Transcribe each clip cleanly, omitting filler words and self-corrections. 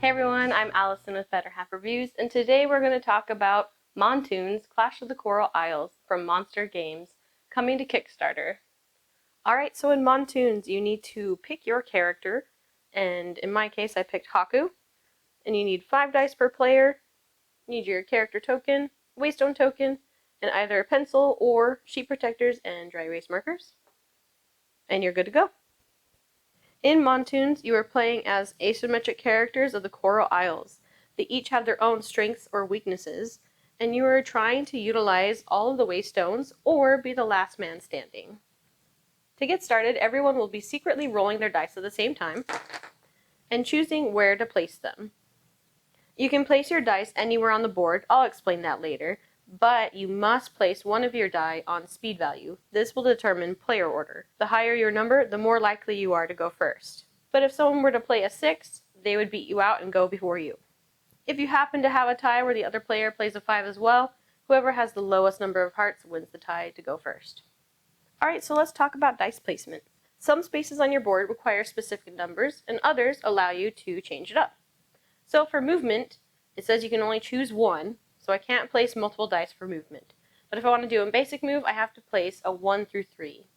Hey everyone, I'm Alison with Better Half Reviews, and today we're going to talk about Montoons Clash of the Coral Isles from Mnstr Games, coming to Kickstarter. Alright, so in Montoons you need to pick your character, and in my case I picked Haku, and you need 5 dice per player, you need your character token, waystone token, and either a pencil or sheet protectors and dry erase markers, and you're good to go. In Montoons, you are playing as asymmetric characters of the Coral Isles. They each have their own strengths or weaknesses, and you are trying to utilize all of the waystones or be the last man standing. To get started, everyone will be secretly rolling their dice at the same time and choosing where to place them. You can place your dice anywhere on the board, I'll explain that later, but you must place one of your die on speed value. This will determine player order. The higher your number, the more likely you are to go first. But if someone were to play a 6, they would beat you out and go before you. If you happen to have a tie where the other player plays a 5 as well, whoever has the lowest number of hearts wins the tie to go first. Alright, so let's talk about dice placement. Some spaces on your board require specific numbers, and others allow you to change it up. So for movement, it says you can only choose one, so I can't place multiple dice for movement. But if I want to do a basic move, I have to place a 1 through 3.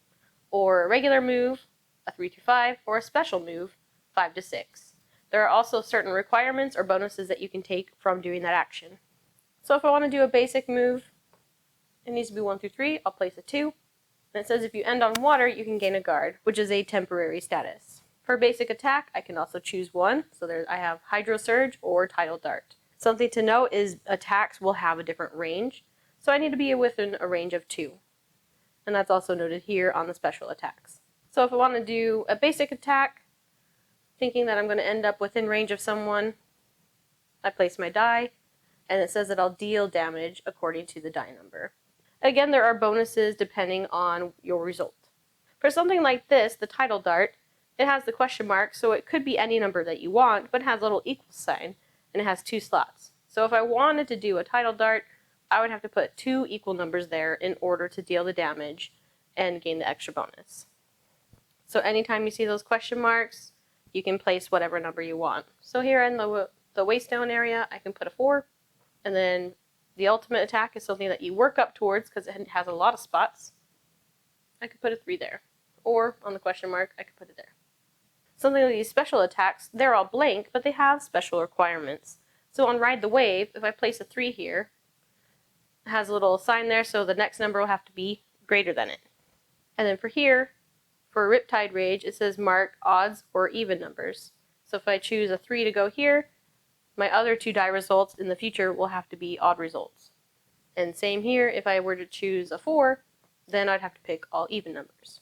Or a regular move, a 3 through 5, or a special move, 5 to 6. There are also certain requirements or bonuses that you can take from doing that action. So if I want to do a basic move, it needs to be 1 through 3, I'll place a 2. And it says if you end on water, you can gain a guard, which is a temporary status. For basic attack, I can also choose one, so I have Hydro Surge or Tidal Dart. Something to note is attacks will have a different range, so I need to be within a range of 2. And that's also noted here on the special attacks. So if I want to do a basic attack, thinking that I'm going to end up within range of someone, I place my die, and it says that I'll deal damage according to the die number. Again, there are bonuses depending on your result. For something like this, the Tidal Dart, it has the question mark, so it could be any number that you want, but it has a little equal sign, and it has 2 slots. So if I wanted to do a Tidal Dart, I would have to put 2 equal numbers there in order to deal the damage and gain the extra bonus. So anytime you see those question marks, you can place whatever number you want. So here in the waystone area, I can put a 4, and then the ultimate attack is something that you work up towards because it has a lot of spots. I could put a 3 there, or on the question mark, I could put it there. Something like these special attacks, they're all blank, but they have special requirements. So on Ride the Wave, if I place a 3 here, it has a little sign there, so the next number will have to be greater than it. And then for here, for Riptide Rage, it says mark odds or even numbers. So if I choose a 3 to go here, my other 2 die results in the future will have to be odd results. And same here, if I were to choose a 4, then I'd have to pick all even numbers.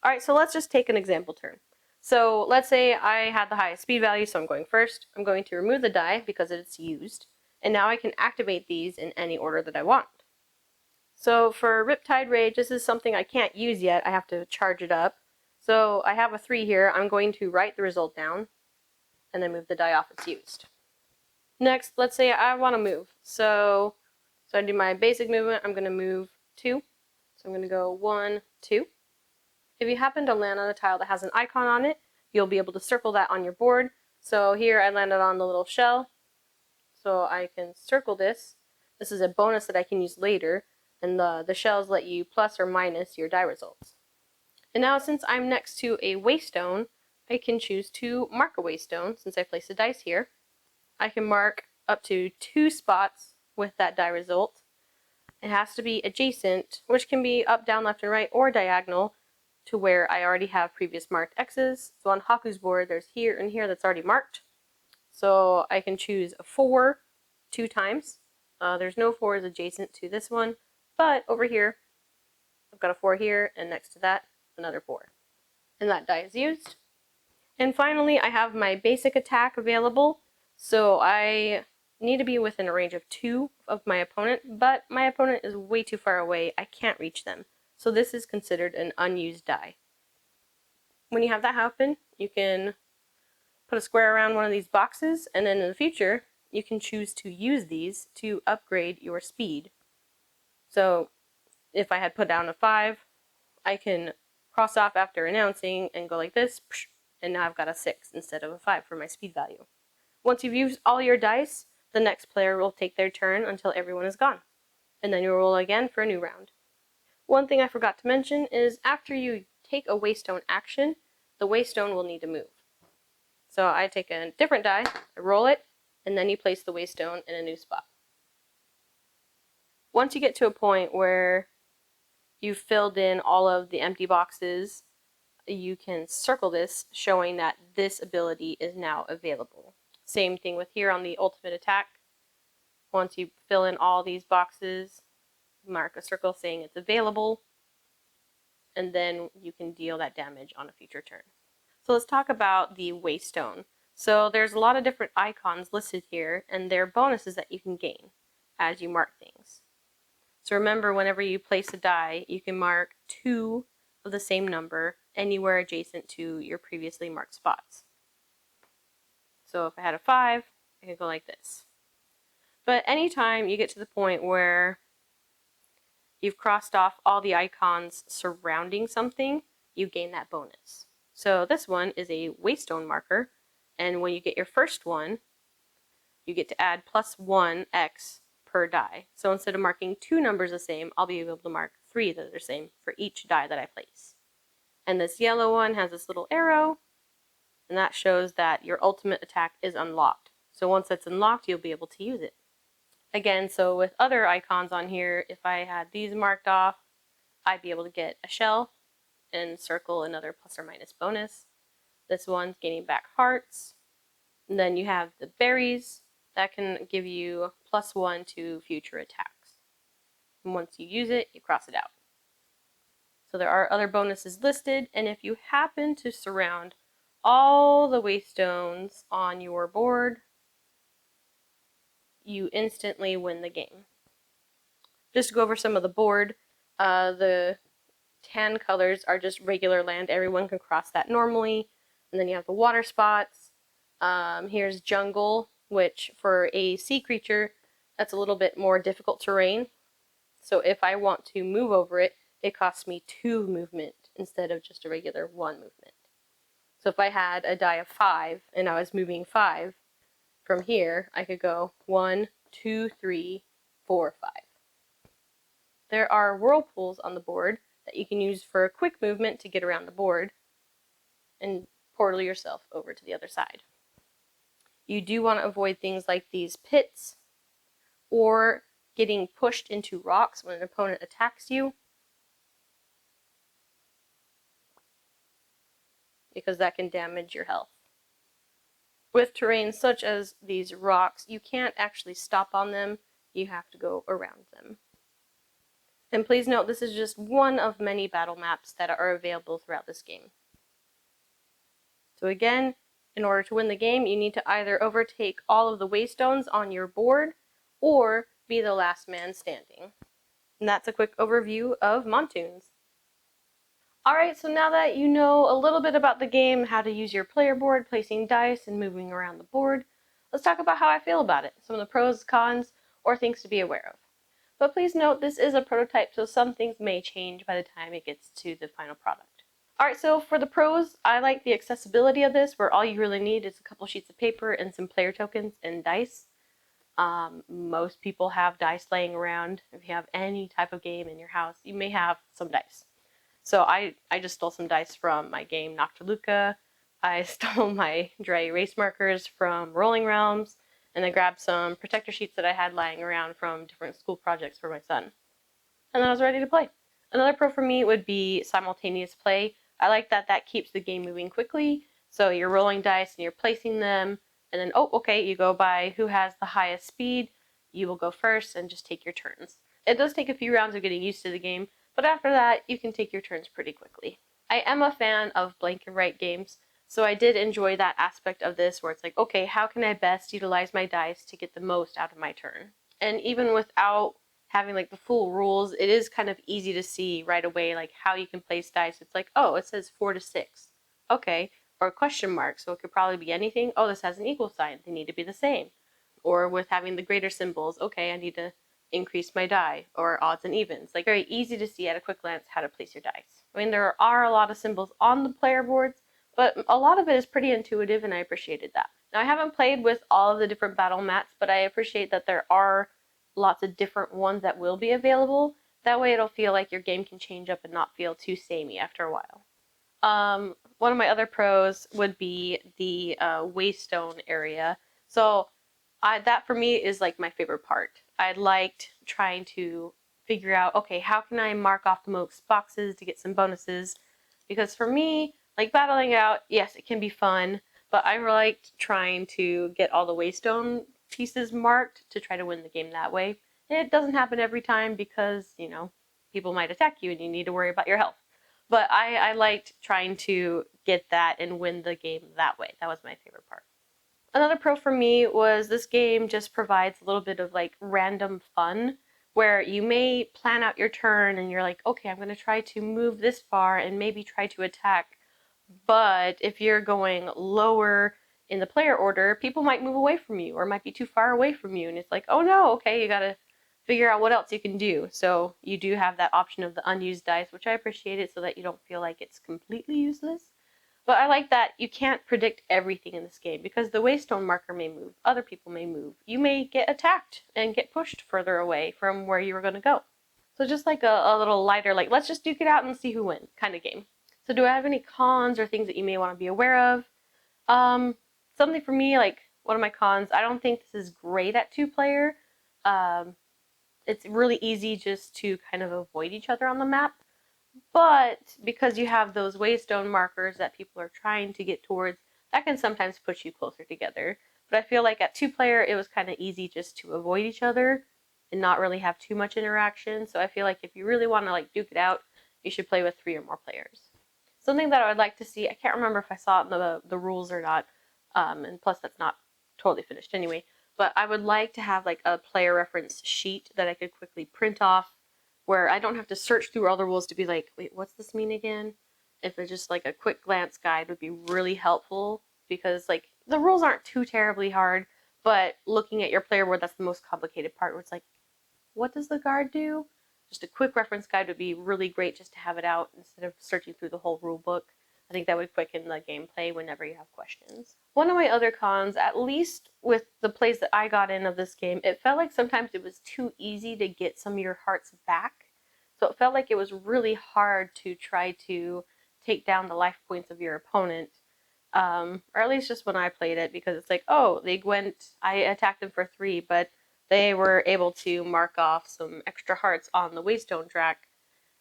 Alright, so let's just take an example turn. So let's say I had the highest speed value, so I'm going first. I'm going to remove the die because it's used, and now I can activate these in any order that I want. So for Riptide Rage, this is something I can't use yet. I have to charge it up. So I have a 3 here. I'm going to write the result down and then move the die off it's used. Next, let's say I want to move. So I do my basic movement. I'm going to move 2. So I'm going to go 1, 2. If you happen to land on a tile that has an icon on it, you'll be able to circle that on your board. So here I landed on the little shell, so I can circle this. This is a bonus that I can use later, and the shells let you plus or minus your die results. And now since I'm next to a waystone, I can choose to mark a waystone. Since I placed a dice here, I can mark up to 2 spots with that die result. It has to be adjacent, which can be up, down, left, and right, or diagonal, to where I already have previous marked X's. So on Haku's board, there's here and here that's already marked. So I can choose a 4 2 times. There's no 4s adjacent to this one, but over here, I've got a 4 here, and next to that, another 4. And that die is used. And finally, I have my basic attack available. So I need to be within a range of 2 of my opponent, but my opponent is way too far away. I can't reach them. So this is considered an unused die. When you have that happen, you can put a square around one of these boxes, and then in the future, you can choose to use these to upgrade your speed. So if I had put down a 5, I can cross off after announcing and go like this, and now I've got a 6 instead of a 5 for my speed value. Once you've used all your dice, the next player will take their turn until everyone is gone, and then you'll roll again for a new round. One thing I forgot to mention is after you take a waystone action, the waystone will need to move. So I take a different die, I roll it, and then you place the waystone in a new spot. Once you get to a point where you've filled in all of the empty boxes, you can circle this, showing that this ability is now available. Same thing with here on the ultimate attack. Once you fill in all these boxes, mark a circle saying it's available, and then you can deal that damage on a future turn. So let's talk about the waystone. So there's a lot of different icons listed here, and they're bonuses that you can gain as you mark things. So remember, whenever you place a die, you can mark 2 of the same number anywhere adjacent to your previously marked spots. So if I had a 5, I could go like this. But anytime you get to the point where you've crossed off all the icons surrounding something, you gain that bonus. So this one is a waystone marker, and when you get your first one, you get to add +1x per die. So instead of marking 2 numbers the same, I'll be able to mark 3 that are the same for each die that I place. And this yellow one has this little arrow, and that shows that your ultimate attack is unlocked. So once that's unlocked, you'll be able to use it. Again, so with other icons on here, if I had these marked off, I'd be able to get a shell and circle another plus or minus bonus. This one's gaining back hearts. And then you have the berries that can give you +1 to future attacks. And once you use it, you cross it out. So there are other bonuses listed, and if you happen to surround all the waystones on your board, you instantly win the game. Just to go over some of the board, the tan colors are just regular land. Everyone can cross that normally. And then you have the water spots. Here's jungle, which for a sea creature, that's a little bit more difficult terrain. So if I want to move over it, it costs me 2 movement instead of just a regular 1 movement. So if I had a die of 5 and I was moving 5, from here I could go 1, 2, 3, 4, 5. There are whirlpools on the board that you can use for a quick movement to get around the board and portal yourself over to the other side. You do want to avoid things like these pits or getting pushed into rocks when an opponent attacks you, because that can damage your health. With terrain such as these rocks, you can't actually stop on them, you have to go around them. And please note, this is just one of many battle maps that are available throughout this game. So again, in order to win the game, you need to either overtake all of the waystones on your board or be the last man standing. And that's a quick overview of Montoons. Alright, so now that you know a little bit about the game, how to use your player board, placing dice, and moving around the board, let's talk about how I feel about it, some of the pros, cons, or things to be aware of. But please note, this is a prototype, so some things may change by the time it gets to the final product. Alright, so for the pros, I like the accessibility of this, where all you really need is a couple sheets of paper and some player tokens and dice. Most people have dice laying around. If you have any type of game in your house, you may have some dice. So I just stole some dice from my game Noctiluca. I stole my dry erase markers from Rolling Realms, and I grabbed some protector sheets that I had lying around from different school projects for my son. And then I was ready to play. Another pro for me would be simultaneous play. I like that that keeps the game moving quickly. So you're rolling dice and you're placing them, and then, oh, okay, you go by who has the highest speed. You will go first and just take your turns. It does take a few rounds of getting used to the game, but after that, you can take your turns pretty quickly. I am a fan of blank and write games, so I did enjoy that aspect of this where it's like, okay, how can I best utilize my dice to get the most out of my turn? And even without having like the full rules, it is kind of easy to see right away like how you can place dice. It's like, oh, it says 4 to 6. Okay, or a question mark, so it could probably be anything. Oh, this has an equal sign. They need to be the same. Or with having the greater symbols, okay, I need to increase my die, or odds and evens. Like, very easy to see at a quick glance how to place your dice. I mean, there are a lot of symbols on the player boards, but a lot of it is pretty intuitive, and I appreciated that. Now, I haven't played with all of the different battle mats, but I appreciate that there are lots of different ones that will be available. That way it'll feel like your game can change up and not feel too samey after a while. One of my other pros would be the Waystone area. So that for me is like my favorite part. I liked trying to figure out, okay, how can I mark off the most boxes to get some bonuses? Because for me, like battling out, yes, it can be fun, but I liked trying to get all the Waystone pieces marked to try to win the game that way. It doesn't happen every time because, you know, people might attack you and you need to worry about your health. But I liked trying to get that and win the game that way. That was my favorite part. Another pro for me was this game just provides a little bit of like random fun where you may plan out your turn and you're like, okay, I'm going to try to move this far and maybe try to attack. But if you're going lower in the player order, people might move away from you or might be too far away from you. And it's like, oh no, okay, you got to figure out what else you can do. So you do have that option of the unused dice, which I appreciate it so that you don't feel like it's completely useless. But I like that you can't predict everything in this game because the Waystone marker may move, other people may move. You may get attacked and get pushed further away from where you were going to go. So just like a little lighter, like let's just duke it out and see who wins kind of game. So do I have any cons or things that you may want to be aware of? Something for me, like one of my cons, I don't think this is great at 2-player. It's really easy just to kind of avoid each other on the map. But because you have those Waystone markers that people are trying to get towards, that can sometimes push you closer together. But I feel like at 2-player, it was kind of easy just to avoid each other and not really have too much interaction. So I feel like if you really want to like duke it out, you should play with 3 or more players. Something that I would like to see, I can't remember if I saw it in the rules or not, and plus that's not totally finished anyway, but I would like to have like a player reference sheet that I could quickly print off where I don't have to search through all the rules to be like, wait, what's this mean again? If it's just like a quick glance guide would be really helpful because like the rules aren't too terribly hard, but looking at your player board, that's the most complicated part where it's like, what does the guard do? Just a quick reference guide would be really great just to have it out instead of searching through the whole rule book. I think that would quicken the gameplay whenever you have questions. One of my other cons, at least with the plays that I got in of this game, it felt like sometimes it was too easy to get some of your hearts back. So it felt like it was really hard to try to take down the life points of your opponent. Or at least just when I played it, because it's like, oh, I attacked them for 3, but they were able to mark off some extra hearts on the Waystone track.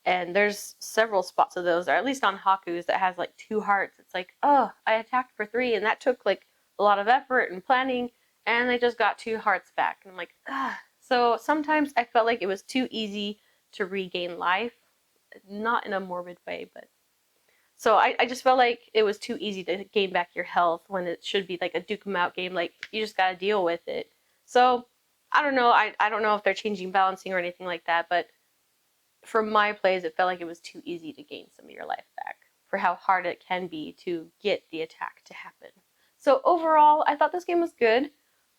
And there's several spots of those, or at least on Haku's, that has like 2 hearts. It's like, oh, I attacked for 3, and that took like a lot of effort and planning, and they just got 2 hearts back. And I'm like, ah. So sometimes I felt like it was too easy to regain life. Not in a morbid way, but. So I just felt like it was too easy to gain back your health when it should be like a duke 'em out game. Like, you just gotta deal with it. So, I don't know. I don't know if they're changing balancing or anything like that, but for my plays, it felt like it was too easy to gain some of your life back for how hard it can be to get the attack to happen. So overall, I thought this game was good.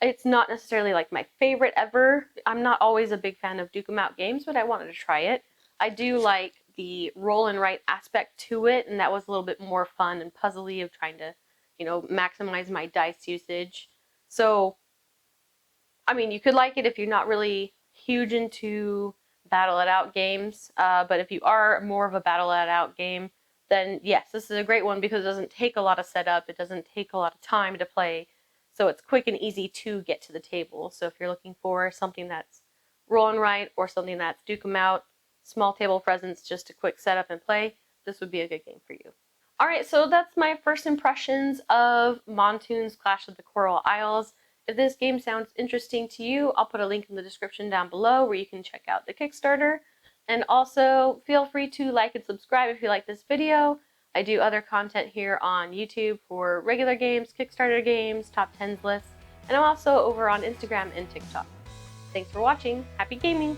It's not necessarily like my favorite ever. I'm not always a big fan of duke 'em out games, but I wanted to try it. I do like the roll and write aspect to it, and that was a little bit more fun and puzzly of trying to, maximize my dice usage. So, I mean, you could like it if you're not really huge into battle it out games, but if you are more of a battle it out game, then yes, this is a great one because it doesn't take a lot of setup, it doesn't take a lot of time to play, so it's quick and easy to get to the table. So if you're looking for something that's roll and write or something that's duke 'em out, small table presence, just a quick setup and play, this would be a good game for you. Alright, so that's my first impressions of Montoons Clash of the Coral Isles. If this game sounds interesting to you, I'll put a link in the description down below where you can check out the Kickstarter. And also, feel free to like and subscribe if you like this video. I do other content here on YouTube for regular games, Kickstarter games, top 10s lists, and I'm also over on Instagram and TikTok. Thanks for watching. Happy gaming!